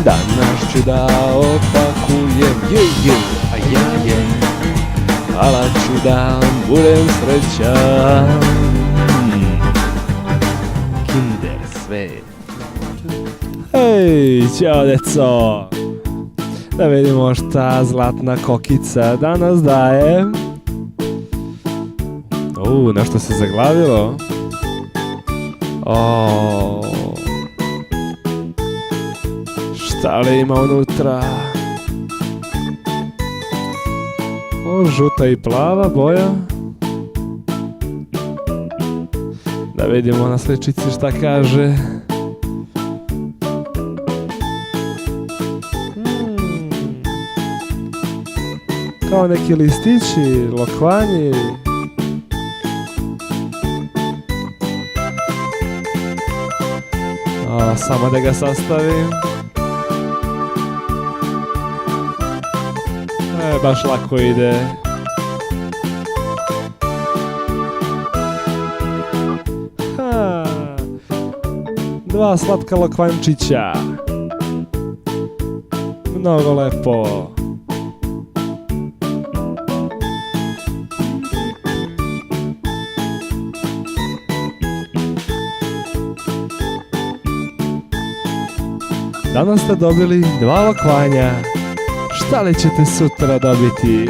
Danas ću da opakujem, a ja je, ala ću da budem srećan. Kinder sve. Hej, ćao deco. Da vidimo šta zlatna kokica danas daje. Nešto se zaglavilo. Šta li ima unutra? Žuta i plava boja. Da vidimo na sličici šta kaže. Kao neki listići, lokvanji. Samo da ga sastavim. Baš lako ide. Dva slatka lokvančića. Mnogo lepo. Danas ste dobili 2 lokvanja. Šta li ćete sutra dobiti?